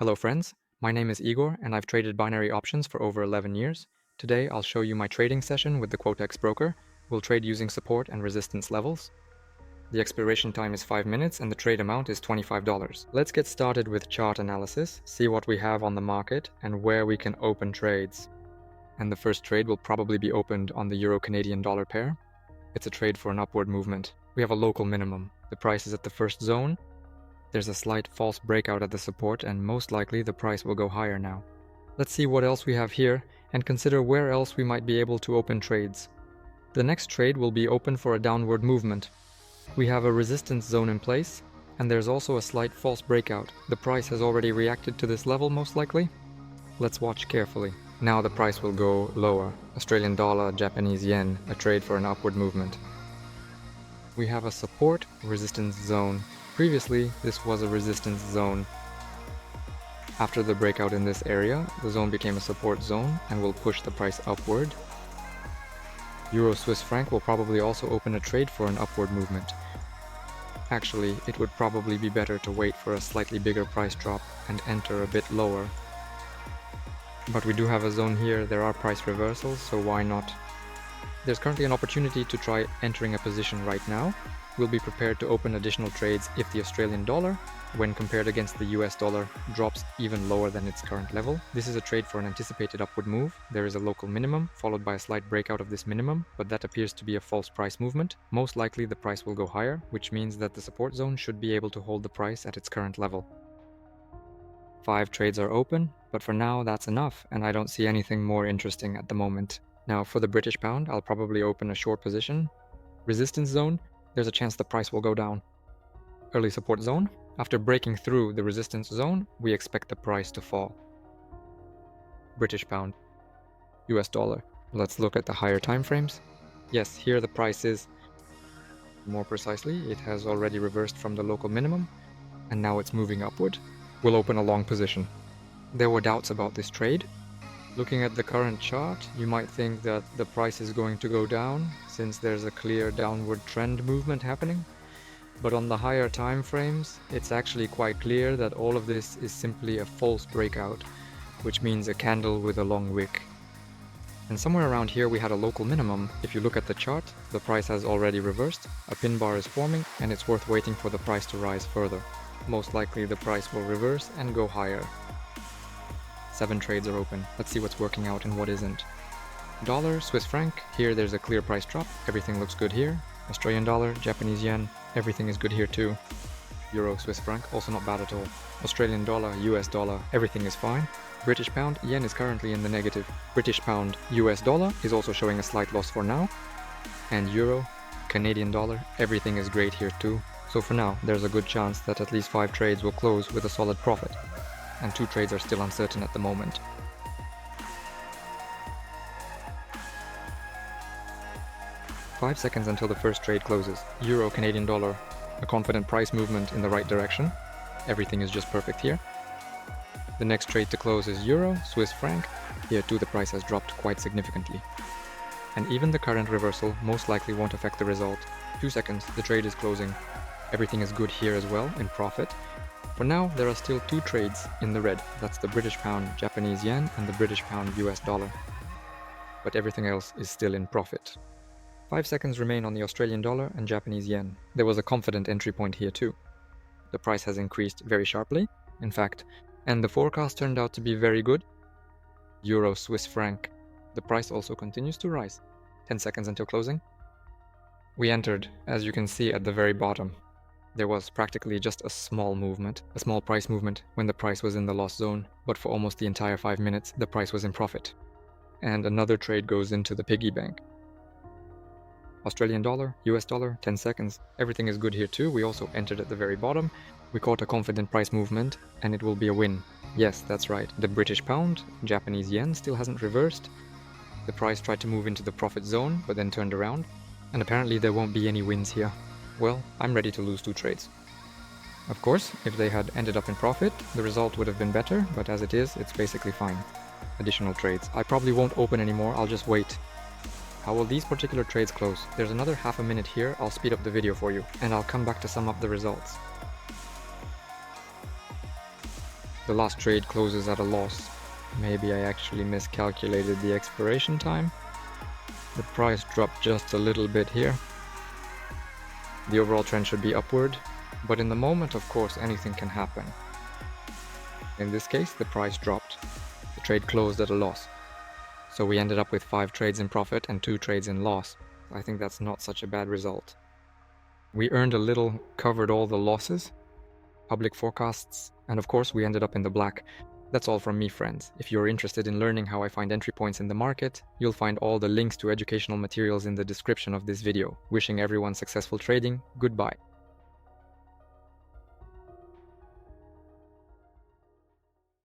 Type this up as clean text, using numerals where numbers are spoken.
Hello friends, my name is Igor and I've traded binary options for over 11 years. Today I'll show you my trading session with the Quotex broker. We'll trade using support and resistance levels. The expiration time is 5 minutes and the trade amount is $25. Let's get started with chart analysis, see what we have on the market and where we can open trades. And the first trade will probably be opened on the Euro-Canadian dollar pair. It's a trade for an upward movement. We have a local minimum. The price is at the first zone. There's a slight false breakout at the support and most likely the price will go higher now. Let's see what else we have here and consider where else we might be able to open trades. The next trade will be open for a downward movement. We have a resistance zone in place and there's also a slight false breakout. The price has already reacted to this level most likely. Let's watch carefully. Now the price will go lower. Australian dollar, Japanese yen, a trade for an upward movement. We have a support resistance zone. Previously, this was a resistance zone. After the breakout in this area, the zone became a support zone and will push the price upward. Euro-Swiss franc will probably also open a trade for an upward movement. Actually, it would probably be better to wait for a slightly bigger price drop and enter a bit lower. But we do have a zone here, there are price reversals, so why not? There's currently an opportunity to try entering a position right now. We'll be prepared to open additional trades if the Australian dollar, when compared against the US dollar, drops even lower than its current level. This is a trade for an anticipated upward move. There is a local minimum, followed by a slight breakout of this minimum, but that appears to be a false price movement. Most likely the price will go higher, which means that the support zone should be able to hold the price at its current level. 5 trades are open, but for now that's enough, and I don't see anything more interesting at the moment. Now for the British pound, I'll probably open a short position. Resistance zone, there's a chance the price will go down. Early support zone, after breaking through the resistance zone, we expect the price to fall. British pound. US dollar. Let's look at the higher time frames. Yes, here the price is, more precisely, it has already reversed from the local minimum, and now it's moving upward. We'll open a long position. There were doubts about this trade. Looking at the current chart, you might think that the price is going to go down since there's a clear downward trend movement happening. But on the higher time frames, it's actually quite clear that all of this is simply a false breakout, which means a candle with a long wick. And somewhere around here we had a local minimum. If you look at the chart, the price has already reversed, a pin bar is forming, and it's worth waiting for the price to rise further. Most likely the price will reverse and go higher. 7 trades are open. Let's see what's working out and what isn't. Dollar, Swiss franc, here there's a clear price drop. Everything looks good here. Australian dollar, Japanese yen, everything is good here too. Euro, Swiss franc, also not bad at all. Australian dollar, US dollar, everything is fine. British pound, yen is currently in the negative. British pound, US dollar is also showing a slight loss for now. And euro, Canadian dollar, everything is great here too. So for now, there's a good chance that at least 5 trades will close with a solid profit. And 2 trades are still uncertain at the moment. Five seconds until the first trade closes. Euro, Canadian dollar, a confident price movement in the right direction. Everything is just perfect here. The next trade to close is Euro, Swiss franc. Here too the price has dropped quite significantly. And even the current reversal most likely won't affect the result. 2 seconds, the trade is closing. Everything is good here as well, in profit. For now, there are still 2 trades in the red. That's the British pound, Japanese yen, and the British pound, US dollar. But everything else is still in profit. 5 seconds remain on the Australian dollar and Japanese yen. There was a confident entry point here too. The price has increased very sharply, in fact, and the forecast turned out to be very good. Euro, Swiss franc. The price also continues to rise. 10 seconds until closing. We entered, as you can see at the very bottom. There was practically just a small movement, a small price movement when the price was in the loss zone, but for almost the entire 5 minutes, the price was in profit. And another trade goes into the piggy bank. Australian dollar, US dollar, 10 seconds. Everything is good here too. We also entered at the very bottom. We caught a confident price movement, and it will be a win. Yes, that's right. The British pound, Japanese yen still hasn't reversed. The price tried to move into the profit zone, but then turned around. And apparently there won't be any wins here. Well, I'm ready to lose 2 trades. Of course, if they had ended up in profit, the result would have been better, but as it is, it's basically fine. Additional trades. I probably won't open anymore, I'll just wait. How will these particular trades close? There's another half a minute here, I'll speed up the video for you, and I'll come back to sum up the results. The last trade closes at a loss. Maybe I actually miscalculated the expiration time. The price dropped just a little bit here. The overall trend should be upward, but in the moment, of course, anything can happen. In this case, the price dropped. The trade closed at a loss. So we ended up with 5 trades in profit and 2 trades in loss. I think that's not such a bad result. We earned a little, covered all the losses, public forecasts, and of course we ended up in the black. That's all from me, friends. If you're interested in learning how I find entry points in the market, you'll find all the links to educational materials in the description of this video. Wishing everyone successful trading. Goodbye.